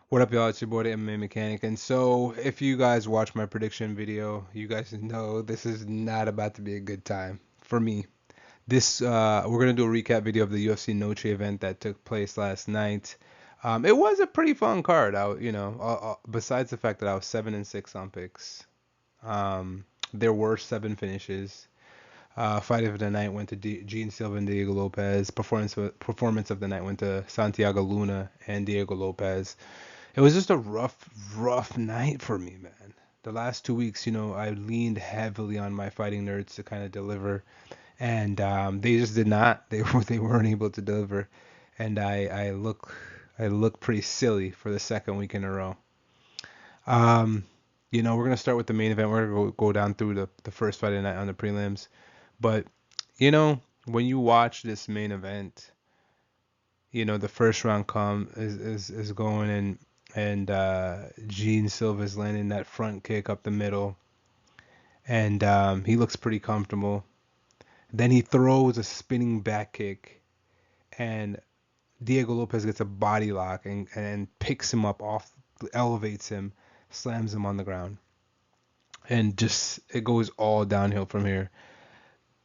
What up, y'all? It's your boy, the MMA Mechanic. And so, if you guys watch my prediction video, you guys know this is not about to be a good time for me. We're gonna do a recap video of the UFC Noche event that took place last night. It was a pretty fun card. Besides the fact that I was 7-6 on picks, there were 7 finishes. Fight of the night went to Jean Silva and Diego Lopes. Performance of the night went to Santiago Luna and Diego Lopes. It was just a rough night for me, man. The last 2 weeks, I leaned heavily on my fighting nerds to kind of deliver, and they just did not. They weren't able to deliver, and I look pretty silly for the second week in a row. We're gonna start with the main event. We're gonna go down through the first fight of the night on the prelims, but when you watch this main event, the first round is going and Jean Silva's landing that front kick up the middle, and he looks pretty comfortable. Then he throws a spinning back kick, and Diego Lopes gets a body lock and picks him up off, elevates him, slams him on the ground, and just it goes all downhill from here.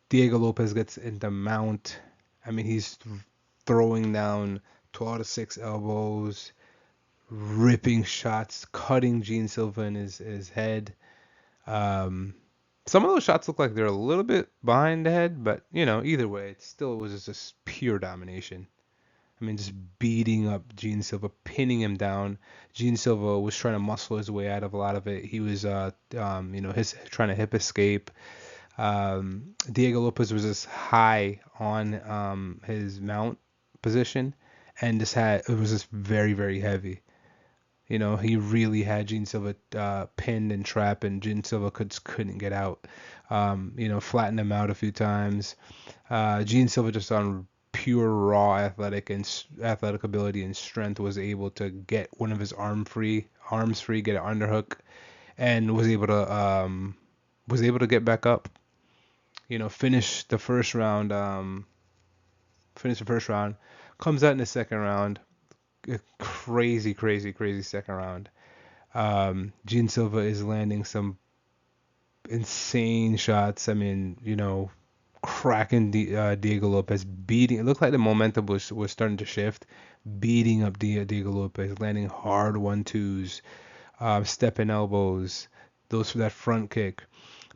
Diego Lopes gets into mount. I mean, he's throwing down 12 to 6 elbows, ripping shots, cutting Jean Silva in his head. Um, some of those shots look like they're a little bit behind the head, but either way, it still was just pure domination. I mean, just beating up Jean Silva, pinning him down. Jean Silva was trying to muscle his way out of a lot of it. He was, his trying to hip escape. Diego Lopes was just high on his mount position, and it was just very very heavy. He really had Jean Silva pinned and trapped, and Jean Silva couldn't get out. Flattened him out a few times. Jean Silva, just on pure raw athletic ability and strength, was able to get one of his arms free, get an underhook, and was able to get back up. Finish the first round. Finish the first round. Comes out in the second round. A crazy, crazy, crazy second round. Jean Silva is landing some insane shots. I mean, cracking Diego Lopes, beating. It looked like the momentum was starting to shift, beating up Diego Lopes, landing hard 1-2s, stepping elbows, those for that front kick.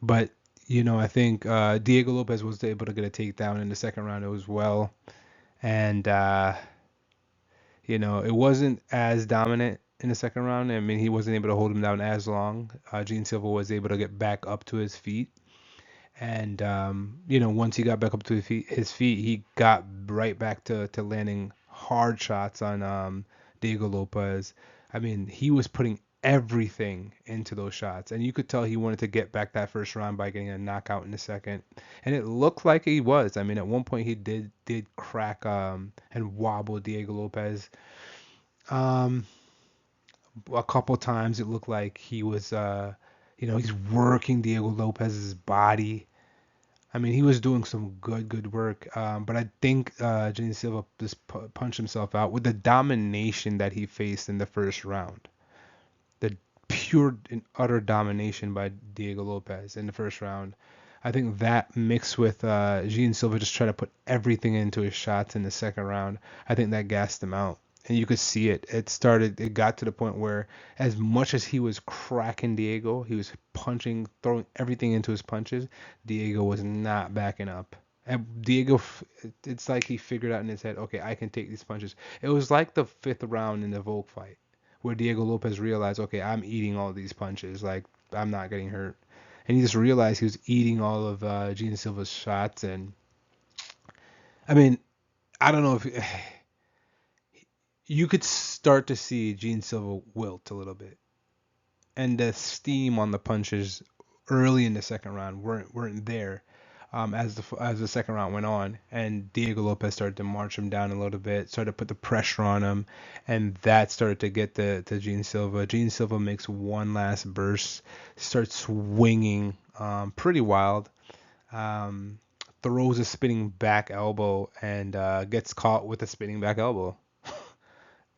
But I think Diego Lopes was able to get a takedown in the second round as well, and it wasn't as dominant in the second round. I mean, he wasn't able to hold him down as long. Gene Silva was able to get back up to his feet. And, once he got back up to his feet, he got right back to landing hard shots on Diego Lopes. I mean, he was putting everything into those shots. And you could tell he wanted to get back that first round by getting a knockout in the second. And it looked like he was. I mean, at one point he did crack and wobble Diego Lopes. Um, a couple times it looked like he was, he's working Diego Lopez's body. I mean, he was doing some good work. But I think Gene Silva just punched himself out with the domination that he faced in the first round. The pure and utter domination by Diego Lopes in the first round. I think that mixed with Jean Silva just trying to put everything into his shots in the second round, I think that gassed him out. And you could see it. It got to the point where as much as he was cracking Diego, he was punching, throwing everything into his punches, Diego was not backing up. And Diego, it's like he figured out in his head, okay, I can take these punches. It was like the fifth round in the Volk fight where Diego Lopes realized, okay, I'm eating all these punches. Like, I'm not getting hurt. And he just realized he was eating all of Gene Silva's shots. And I mean, I don't know if you could start to see Gene Silva wilt a little bit, and the steam on the punches early in the second round weren't there. As the second round went on, and Diego Lopes started to march him down a little bit, started to put the pressure on him, and that started to get to Gene Silva. Gene Silva makes one last burst, starts swinging, pretty wild, um, throws a spinning back elbow, and gets caught with a spinning back elbow.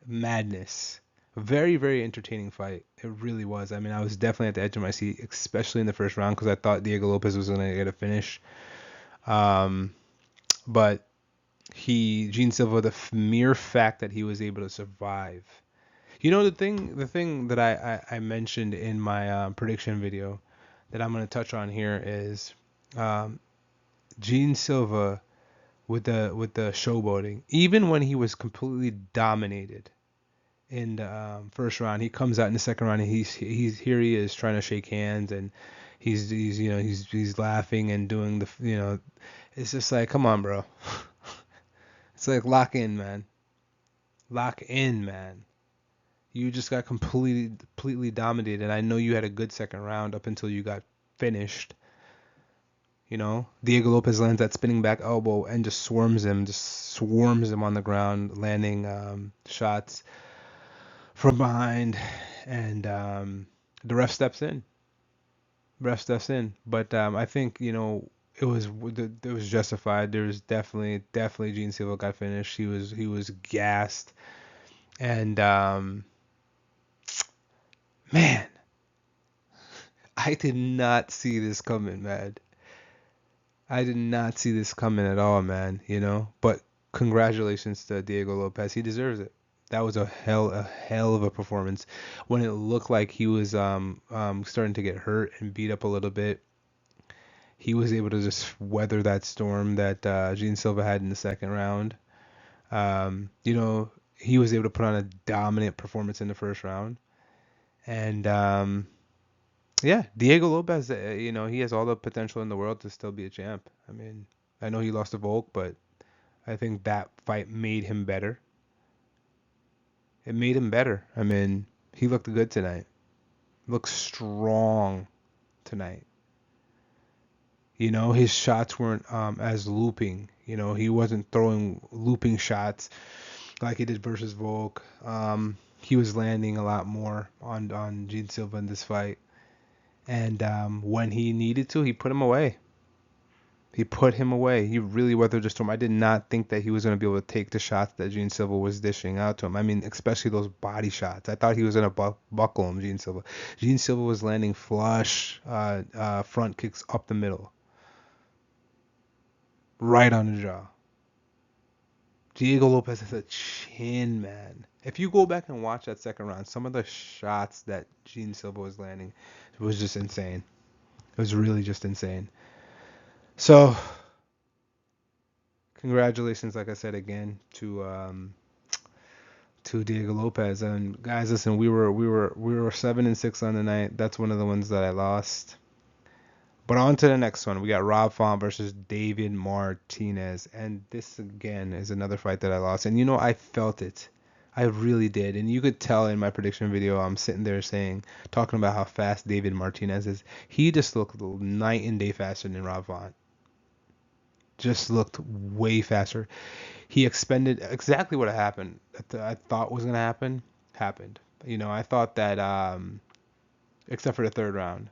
Madness. Very, very entertaining fight. It really was. I mean, I was definitely at the edge of my seat, especially in the first round, because I thought Diego Lopes was going to get a finish. Um, but Jean Silva, the mere fact that he was able to survive. You know, the thing that I mentioned in my prediction video that I'm going to touch on here is um, Jean Silva with the showboating. Even when he was completely dominated in the first round, he comes out in the second round and he's here he is trying to shake hands and he's laughing and doing it's just like, come on, bro. It's like, lock in, man. Lock in, man. You just got completely dominated. I know you had a good second round up until you got finished. Diego Lopes lands that spinning back elbow and just swarms him on the ground, landing shots from behind, and the ref steps in. But I think it was justified. There was definitely Gene Silva got finished. He was gassed, and man, I did not see this coming, man. I did not see this coming at all, man. But congratulations to Diego Lopes. He deserves it. That was a hell of a performance. When it looked like he was starting to get hurt and beat up a little bit, he was able to just weather that storm that Jean Silva had in the second round. He was able to put on a dominant performance in the first round, and yeah, Diego Lopes, he has all the potential in the world to still be a champ. I mean, I know he lost to Volk, but I think that fight made him better. It made him better. I mean, he looked good tonight. Looked strong tonight. His shots weren't as looping. He wasn't throwing looping shots like he did versus Volk. He was landing a lot more on Gene Silva in this fight. And when he needed to, he put him away. He put him away. He really weathered the storm. I did not think that he was going to be able to take the shots that Gene Silva was dishing out to him. I mean, especially those body shots. I thought he was going to buckle him, Gene Silva. Gene Silva was landing flush front kicks up the middle. Right on the jaw. Diego Lopes has a chin, man. If you go back and watch that second round, some of the shots that Gene Silva was landing was just insane. It was really just insane. So, congratulations, like I said again, to Diego Lopes. And guys, listen, we were 7-6 on the night. That's one of the ones that I lost. But on to the next one. We got Rafa versus David Martinez, and this again is another fight that I lost. And I felt it. I really did. And you could tell in my prediction video, I'm sitting there talking about how fast David Martinez is. He just looked night and day faster than Rafa. Just looked way faster. He expended exactly what happened. I thought was gonna happen. Happened. I thought that except for the third round,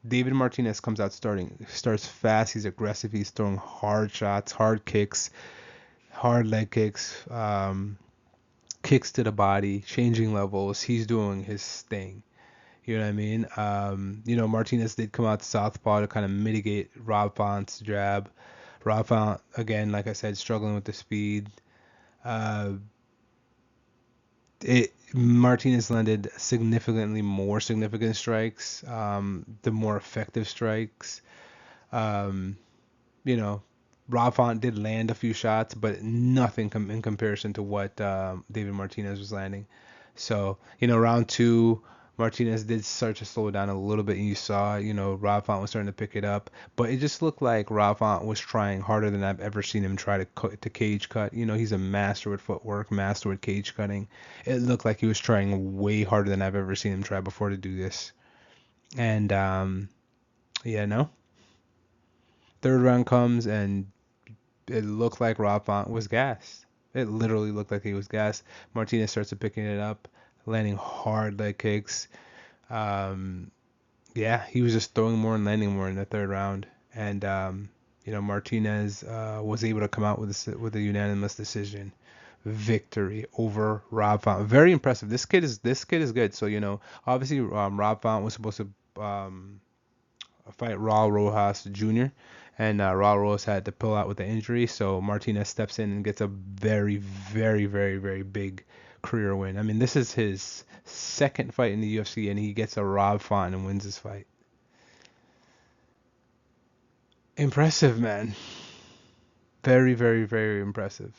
David Martinez comes out starts fast. He's aggressive. He's throwing hard shots, hard kicks, hard leg kicks, kicks to the body, changing levels. He's doing his thing. You know what I mean? Martinez did come out to southpaw to kind of mitigate Rob Font's jab. Rafa, again, like I said, struggling with the speed. Martinez landed significantly more significant strikes, the more effective strikes. Rafa did land a few shots, but nothing in comparison to what David Martinez was landing. So, round two, Martinez did start to slow down a little bit, and you saw, Rafa was starting to pick it up, but it just looked like Rafa was trying harder than I've ever seen him try to cage cut. He's a master with footwork, master with cage cutting. It looked like he was trying way harder than I've ever seen him try before to do this. And third round comes, and it looked like Rafa was gassed. It literally looked like he was gassed. Martinez starts to picking it up, landing hard leg kicks. He was just throwing more and landing more in the third round. And Martinez was able to come out with a unanimous decision. victory over Rob Font. Very impressive. This kid is good. So obviously Rob Font was supposed to fight Raul Rojas Jr. and Raul Rojas had to pull out with the injury. So Martinez steps in and gets a very, very, very, very big career win. I mean, this is his second fight in the UFC, and he gets a Rob Font and wins this fight. Impressive, man. Very, very, very impressive.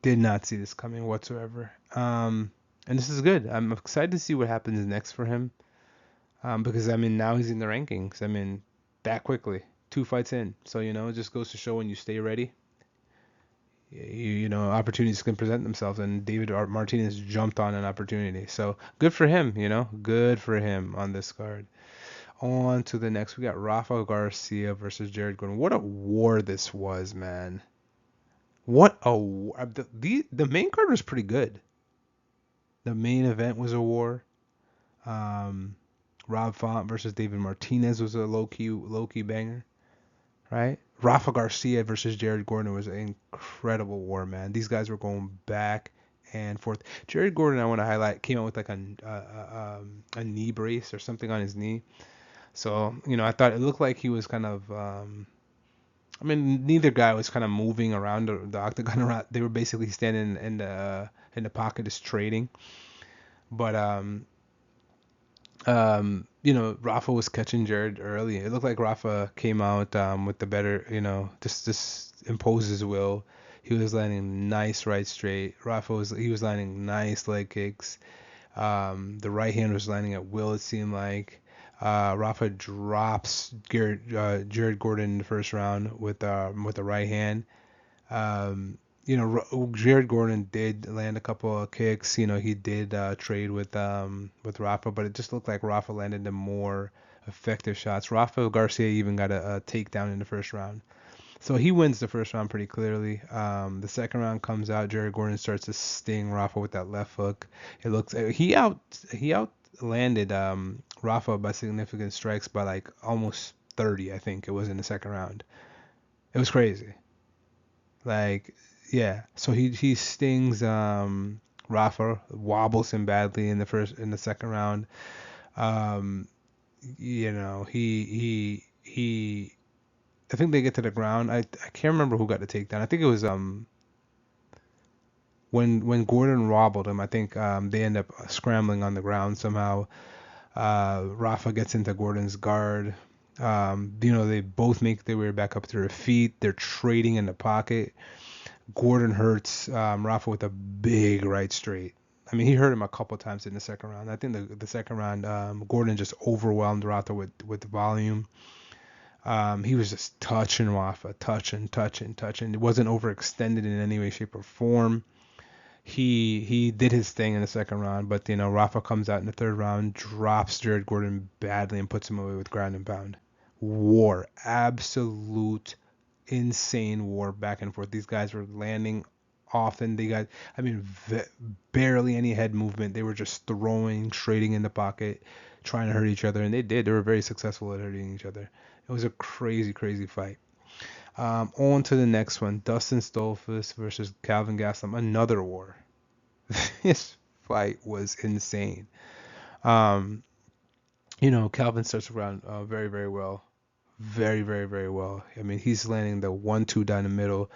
Did not see this coming whatsoever. And this is good. I'm excited to see what happens next for him. Because I mean now he's in the rankings. I mean that quickly, 2 fights in. So it just goes to show when you stay ready, opportunities can present themselves. And David Martinez jumped on an opportunity. So good for him. Good for him on this card. On to the next, we got Rafa Garcia versus Jared Gordon. What a war this was, man. What a war. The main card was pretty good. The main event was a war. Rob Font versus David Martinez was a low key banger, right? Rafa Garcia versus Jared Gordon was an incredible war, man. These guys were going back and forth. Jared Gordon, I want to highlight, came out with like a knee brace or something on his knee. So I thought it looked like he was kind of. I mean, neither guy was kind of moving around the octagon. Around. They were basically standing in the pocket, just trading. But Rafa was catching Jared early. It looked like Rafa came out with the better, just impose his will. He was landing nice right straight. He was landing nice leg kicks. The right hand was landing at will. It seemed like Rafa drops Jared Gordon in the first round with the right hand. Jared Gordon did land a couple of kicks. He did trade with Rafa, but it just looked like Rafa landed the more effective shots. Rafa Garcia even got a takedown in the first round. So he wins the first round pretty clearly. The second round comes out. Jared Gordon starts to sting Rafa with that left hook. It looks he out landed Rafa by significant strikes by like almost 30, I think it was in the second round. It was crazy. Like, yeah. So he stings Rafa, wobbles him badly in the second round. He I think they get to the ground. I can't remember who got the takedown. I think it was when Gordon wobbled him. I think they end up scrambling on the ground somehow. Rafa gets into Gordon's guard. They both make their way back up to their feet. They're trading in the pocket. Gordon hurts Rafa with a big right straight. I mean, he hurt him a couple times in the second round. I think the second round, Gordon just overwhelmed Rafa with volume. He was just touching Rafa, touching. It wasn't overextended in any way, shape, or form. He did his thing in the second round, but Rafa comes out in the third round, drops Jared Gordon badly, and puts him away with ground and pound. War, absolute insane war back and forth. These guys were landing often. They got, I mean, barely any head movement. They were just throwing, trading in the pocket, trying to hurt each other, and they did. They were very successful at hurting each other. It was a crazy, crazy fight. On to the next one. Dustin Stoltzfus versus Kelvin Gastelum. Another war. This fight was insane. Kelvin starts around very, very well. Very, very, very well. I mean, he's landing the 1-2 down the middle.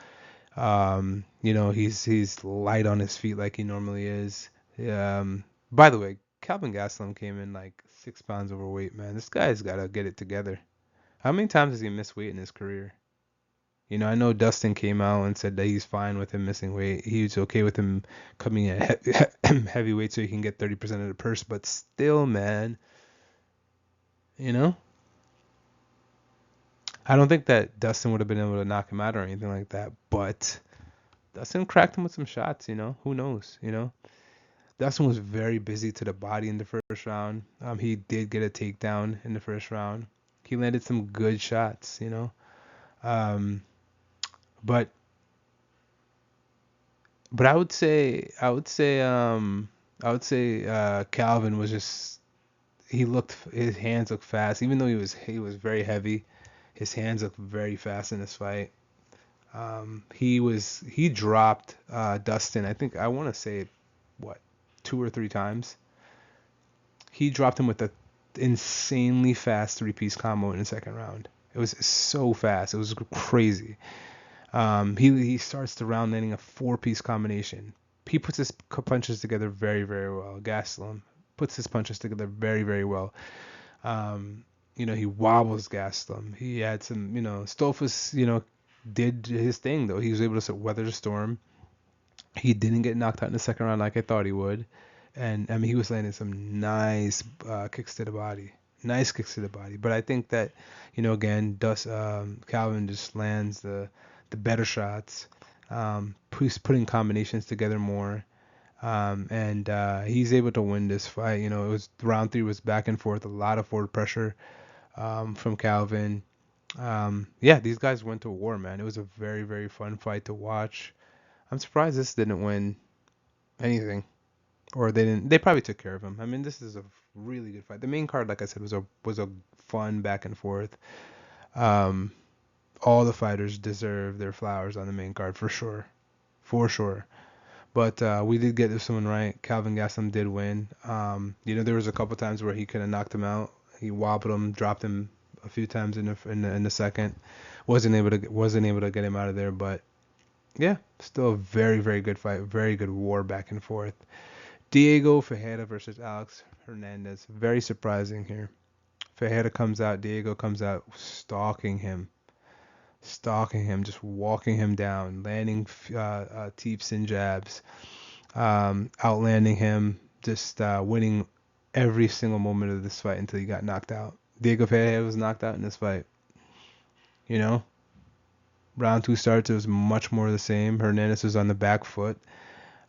He's light on his feet like he normally is. By the way, Kelvin Gastelum came in like 6 pounds overweight, man. This guy's got to get it together. How many times has he missed weight in his career? I know Dustin came out and said that he's fine with him missing weight. He's okay with him coming at heavyweight so he can get 30% of the purse. But still, man, I don't think that Dustin would have been able to knock him out or anything like that. But Dustin cracked him with some shots, Who knows, Dustin was very busy to the body in the first round. He did get a takedown in the first round. He landed some good shots, But I would say Kelvin was just his hands looked fast, even though he was very heavy. His hands looked very fast in this fight. He dropped Dustin. I want to say what 2 or 3 times. He dropped him with a insanely fast 3-piece combo in the second round. It was so fast. It was crazy. He starts the round landing a 4-piece combination. He puts his punches together very, very well. Gastelum puts his punches together very, very well. He wobbles Gastelum. He had some, Stoltzfus, did his thing though. He was able to weather the storm. He didn't get knocked out in the second round like I thought he would. And I mean, he was landing some nice kicks to the body. Nice kicks to the body. But I think that, again, Kelvin just lands the better shots. Putting combinations together more. And he's able to win this fight. It was round 3 was back and forth, a lot of forward pressure from Kelvin. These guys went to war, man. It was a very, very fun fight to watch. I'm surprised this didn't win anything, or they didn't. They probably took care of him. I mean, this is a really good fight. The main card, like I said, was a fun back and forth. All the fighters deserve their flowers on the main card for sure, for sure. But we did get this one right. Kelvin Gastelum did win. There was a couple times where he could have knocked him out. He wobbled him, dropped him a few times in the second. Wasn't able to get him out of there. But yeah, still a very, very good fight. Very good war back and forth. Diego Ferreira versus Alex Hernandez. Very surprising here. Ferreira comes out. Diego comes out stalking him, just walking him down, landing teeps and jabs, outlanding him, just winning every single moment of this fight until he got knocked out. Diego Ferreira was knocked out in this fight. Round 2 starts, it was much more the same. Hernandez was on the back foot.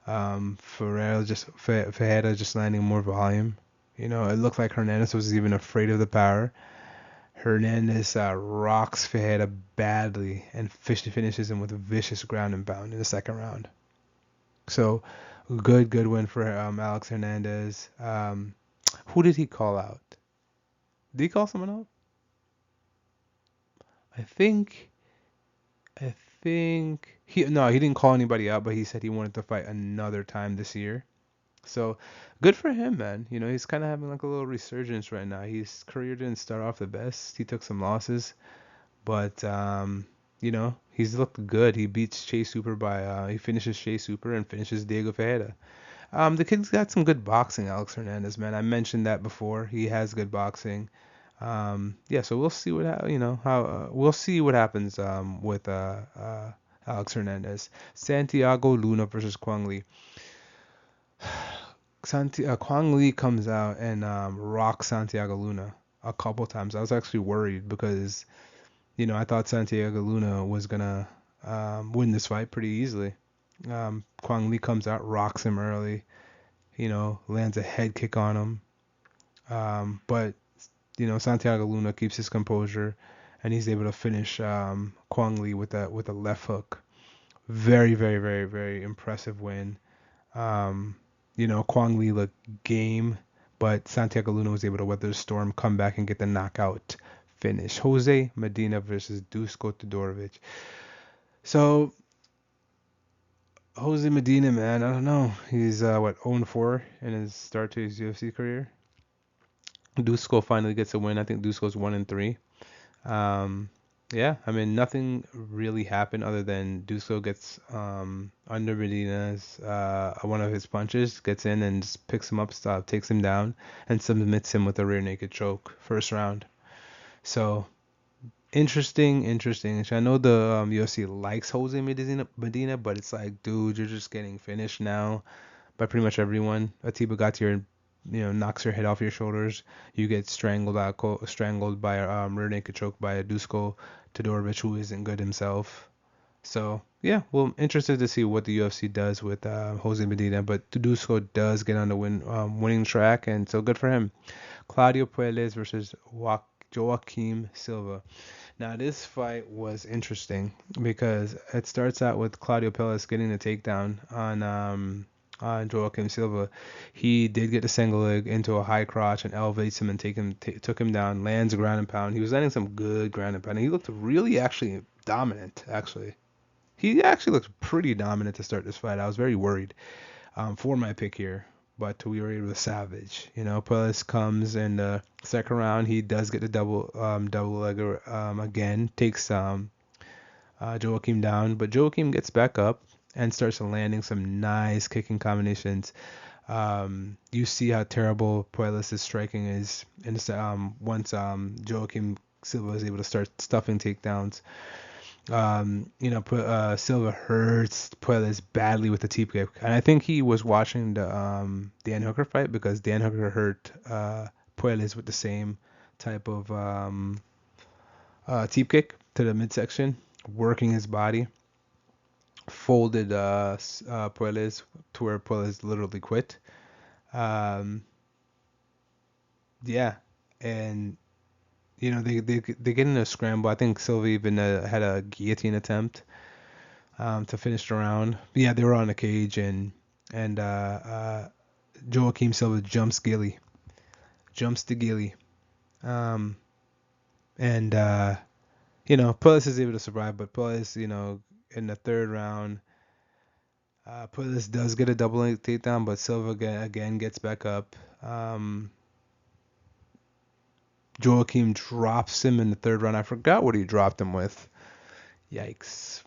Ferreira just landing more volume. It looked like Hernandez was even afraid of the power. Hernandez rocks Ferreira badly and finishes him with a vicious ground and pound in the second round. So, good win for Alex Hernandez. Who did he call out? Did he call someone out? I think he didn't call anybody out, but he said he wanted to fight another time this year. So good for him, man. He's kind of having like a little resurgence right now. His career didn't start off the best. He took some losses, but he's looked good. He beats Chase Super he finishes Chase Super and finishes Diego Ferreira. The kid's got some good boxing, Alex Hernandez, man. I mentioned that before. He has good boxing. So we'll see we'll see what happens with Alex Hernandez. Santiago Luna versus Quang Lee. Quang Lee comes out and rocks Santiago Luna a couple times. I was actually worried because, I thought Santiago Luna was gonna win this fight pretty easily. Quang Lee comes out, rocks him early, lands a head kick on him. But Santiago Luna keeps his composure, and he's able to finish Quang Lee with a left hook. Very, very, very, very impressive win. Quang Lee looked game, but Santiago Luna was able to weather the storm, come back, and get the knockout finish. Jose Medina versus Gusko Todorovic. So, Jose Medina, man, I don't know. He's 0-4 in his start to his UFC career. Gusko finally gets a win. I think Dusko's 1-3. I mean, nothing really happened other than Dusko gets under Medina's one of his punches, gets in and just picks him up, takes him down, and submits him with a rear naked choke first round. So interesting. I know the UFC likes Jose Medina, but it's like, dude, you're just getting finished now by pretty much everyone. Atiba Gautier knocks your head off your shoulders. You get strangled by a rear naked choke by a Dusko Todorovic, who isn't good himself. So yeah, well, interested to see what the UFC does with Jose Medina, but Dusko does get on the winning track, and so good for him. Claudio Puelles versus Joaquim Silva. Now this fight was interesting because it starts out with Claudio Puelles getting the takedown on Joaquim Silva. He did get the single leg into a high crotch and elevates him and took him down, lands a ground and pound. He was landing some good ground and pound. He looked really actually dominant, actually. He actually looked pretty dominant to start this fight. I was very worried for my pick here, but we were able to salvage. Puelles comes in the second round. He does get the double legger again, takes Joaquim down, but Joaquim gets back up and starts landing some nice kicking combinations. You see how terrible Puelles' striking is once Joaquim Silva is able to start stuffing takedowns. Silva hurts Puelles badly with the teep kick, and I think he was watching the Dan Hooker fight, because Dan Hooker hurt Puelles with the same type of teep kick to the midsection, working his body, folded Puelles to where Puelles literally quit. Yeah, and they get in a scramble. I think Silva even had a guillotine attempt to finish the round. But yeah, they were on the cage, and Joaquim Silva jumps to Gilly, and Puelles is able to survive, but Puelles, in the third round, Puelles does get a double takedown, but Silva again gets back up. Joaquim drops him in the third round. I forgot what he dropped him with. Yikes.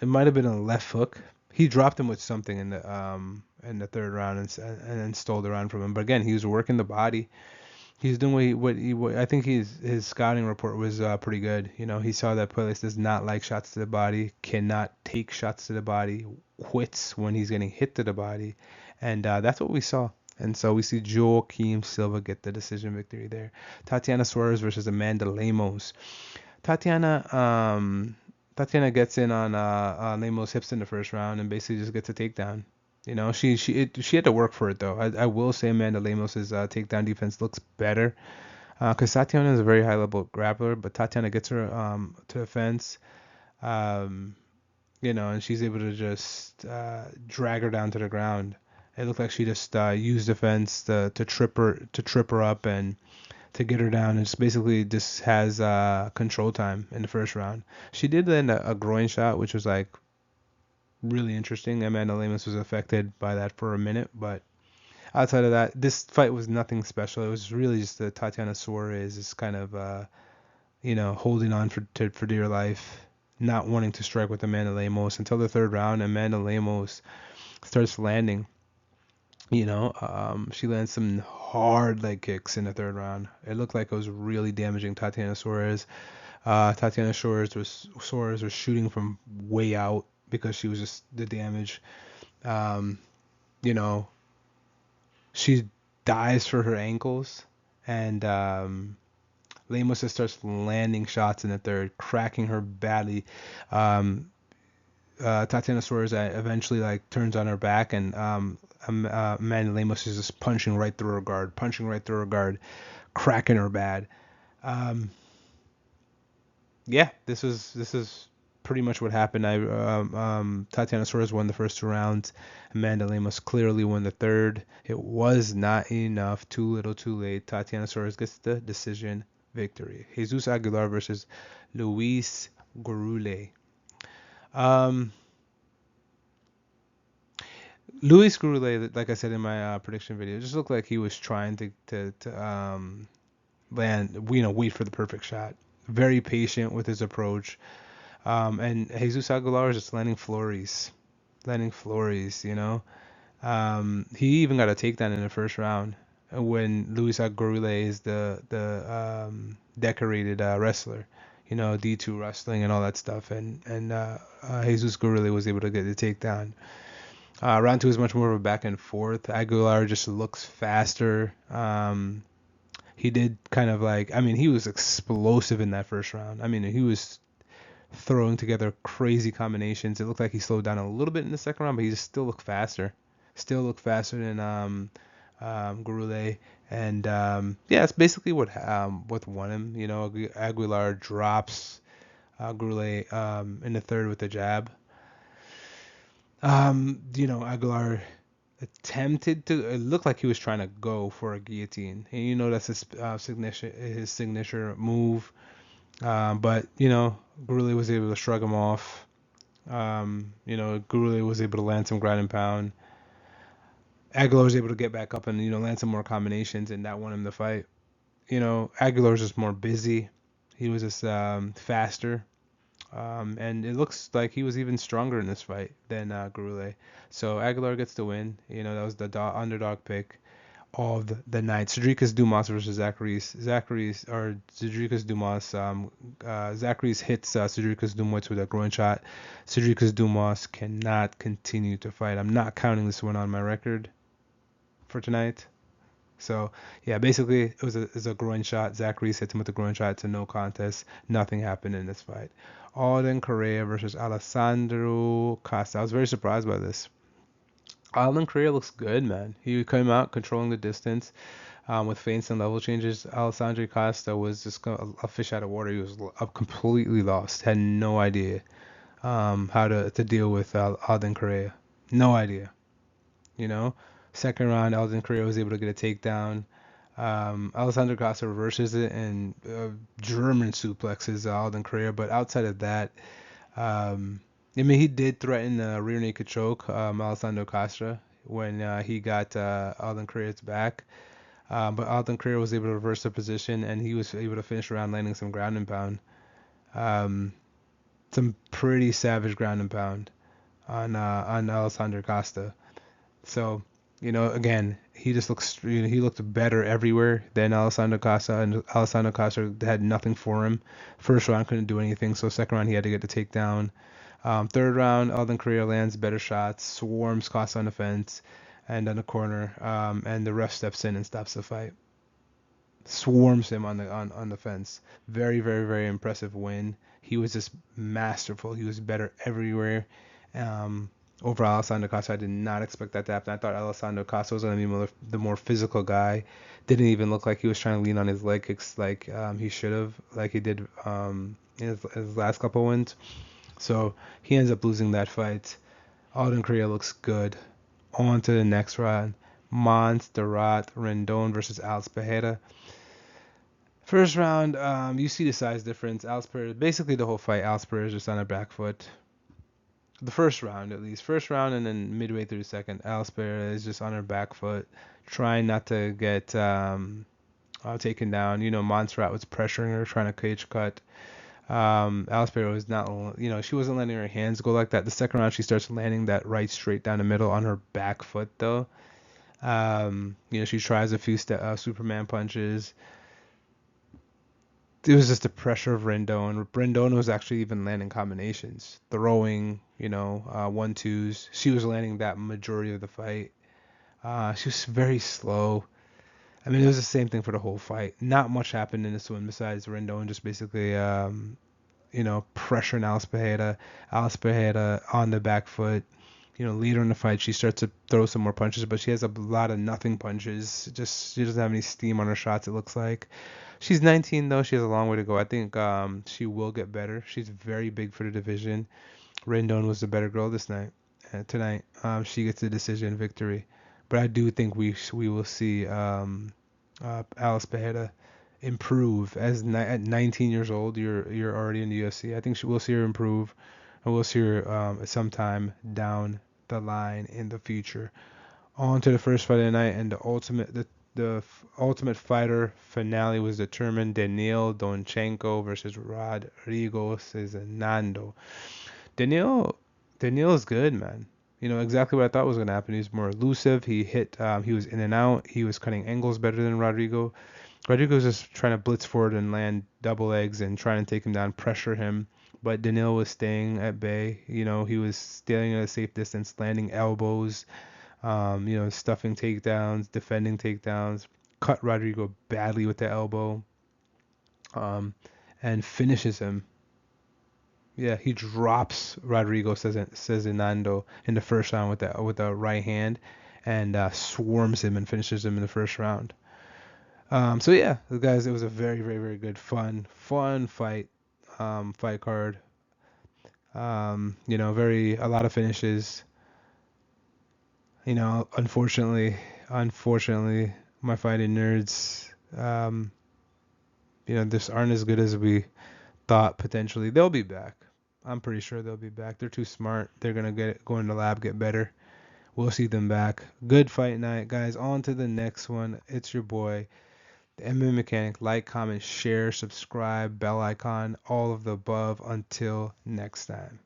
It might have been a left hook. He dropped him with something in the third round, and then stole the round from him. But again, he was working the body. He's doing what I think his scouting report was pretty good. He saw that Puelles does not like shots to the body, cannot take shots to the body, quits when he's getting hit to the body, and that's what we saw. And so we see Joaquim Silva get the decision victory there. Tatiana Suarez versus Amanda Lemos. Tatiana gets in on Lemos' hips in the first round and basically just gets a takedown. She had to work for it though. I will say Amanda Lemos' takedown defense looks better, because Tatiana is a very high level grappler, but Tatiana gets her to the fence, and she's able to just drag her down to the ground. It looked like she just used the fence to trip her up and to get her down, and just basically just has control time in the first round. She did land a groin shot, which was like really interesting. Amanda Lemos was affected by that for a minute, but outside of that, this fight was nothing special. It was really just the Tatiana Suarez is kind of holding on for dear life, not wanting to strike with Amanda Lemos until the third round. Amanda Lemos starts landing. She lands some hard leg kicks in the third round. It looked like it was really damaging Tatiana Suarez. Tatiana Suarez was shooting from way out because she was just the damage. She dives for her ankles, and Lemos just starts landing shots in the third, cracking her badly. Tatiana Suarez eventually turns on her back, and Amanda Lemos is just punching right through her guard, cracking her bad. Yeah, this is pretty much what happened. Tatiana Suarez won the first two rounds. Amanda Lemos clearly won the third. It was not enough. Too little, too late. Tatiana Suarez gets the decision victory. Jesus Aguilar versus Luis Gurule. Luis Gurule, like I said in my prediction video, just looked like he was trying to land, wait for the perfect shot. Very patient with his approach. And Jesus Aguilar is just landing flurries. He even got a takedown in the first round when Luis Gurule is the decorated wrestler, D2 wrestling and all that stuff, and Jesus Gurule was able to get the takedown. Round two is much more of a back and forth. Aguilar just looks faster. He did kind of he was explosive in that first round. He was throwing together crazy combinations. It looked like he slowed down a little bit in the second round, but he just still looked faster. Than Gurule. And it's basically what won him. Aguilar drops Gurule in the third with a jab. Aguilar attempted to. It looked like he was trying to go for a guillotine, and that's his signature move. But Gurule was able to shrug him off. Gurule was able to land some ground and pound. Aguilar was able to get back up and land some more combinations, and that won him the fight. Aguilar was just more busy. He was just faster. And it looks like he was even stronger in this fight than Gurule. So Aguilar gets the win. That was the underdog pick of the night. Sedriques Dumas versus Zachary's. Sedriques Dumas. Zachary's hits Sedriques Dumas with a groin shot. Sedriques Dumas cannot continue to fight. I'm not counting this one on my record for tonight. So yeah, basically it was a groin shot. Zachary hit him with a groin shot. It's a no contest. Nothing happened in this fight. Alden Correa versus Alessandro Costa. I was very surprised by this. Alden Correa looks good, man. He came out controlling the distance with feints and level changes. Alessandro Costa was just a fish out of water. He was completely lost. Had no idea how to deal with Alden Correa. No idea. Second round, Alden Correa was able to get a takedown. Alessandro Costa reverses it and German suplexes Alden Correa. But outside of that, he did threaten a rear naked choke, Alessandro Costa, when he got Alden Correa's back. But Alden Correa was able to reverse the position, and he was able to finish around landing some ground and pound. Some pretty savage ground and pound on Alessandro Costa. So, again, he just looks, he looked better everywhere than Alessandro Costa, and Alessandro Costa had nothing for him. First round couldn't do anything, so second round he had to get the takedown. Third round, Alden Correa lands better shots, swarms Costa on the fence and on the corner, and the ref steps in and stops the fight. Swarms him on the fence. Very, very, very impressive win. He was just masterful. He was better everywhere. Over Alessandro Costa, I did not expect that to happen. I thought Alessandro Costa was going to be the more physical guy. Didn't even look like he was trying to lean on his leg kicks like he should have, like he did in his last couple wins. So he ends up losing that fight. Alden Correa looks good. On to the next round. Montserrat Rendon versus Alex Pereira. First round, you see the size difference. Alex Pereira, basically the whole fight, Alex Pereira is just on a back foot. The first round, at least. First round and then midway through the second, Alex Pereira is just on her back foot, trying not to get taken down. Montserrat was pressuring her, trying to cage cut. Alex Pereira was not, she wasn't letting her hands go like that. The second round, she starts landing that right straight down the middle on her back foot, though. She tries a few Superman punches. It was just the pressure of Rendon. Rendon was actually even landing combinations, throwing, 1-2s. She was landing that majority of the fight. She was very slow. It was the same thing for the whole fight. Not much happened in this one besides Rendon just basically, pressuring Alex Pereira. Alex Pereira on the back foot. Later in the fight, she starts to throw some more punches, but she has a lot of nothing punches. She doesn't have any steam on her shots, it looks like. She's 19, though. She has a long way to go. I think she will get better. She's very big for the division. Rendon was the better girl tonight. She gets the decision victory. But I do think we will see Alex Pereira improve. At 19 years old, you're already in the UFC. I think we'll see her improve, and we'll see her sometime down the line in the future. On to the first fight of the night, and the Ultimate Fighter finale was determined. Daniil Donchenko versus Rodrigo Cezinando. Daniil is good, man. Exactly what I thought was going to happen. He's more elusive. He was in and out. He was cutting angles better than Rodrigo. Rodrigo was just trying to blitz forward and land double legs and trying to take him down, pressure him. But Daniil was staying at bay. He was staying at a safe distance, landing elbows, stuffing takedowns, defending takedowns, cut Rodrigo badly with the elbow, and finishes him. Yeah, he drops Rodrigo Cezinando in the first round with the right hand, and swarms him and finishes him in the first round. So yeah, guys, it was a very, very, very good, fun fight card. A lot of finishes. Unfortunately, my fighting nerds, just aren't as good as we thought potentially. They'll be back. I'm pretty sure they'll be back. They're too smart. They're gonna go in the lab, get better. We'll see them back. Good fight night, guys. On to the next one. It's your boy, the MMA Mechanic. Like, comment, share, subscribe, bell icon, all of the above. Until next time.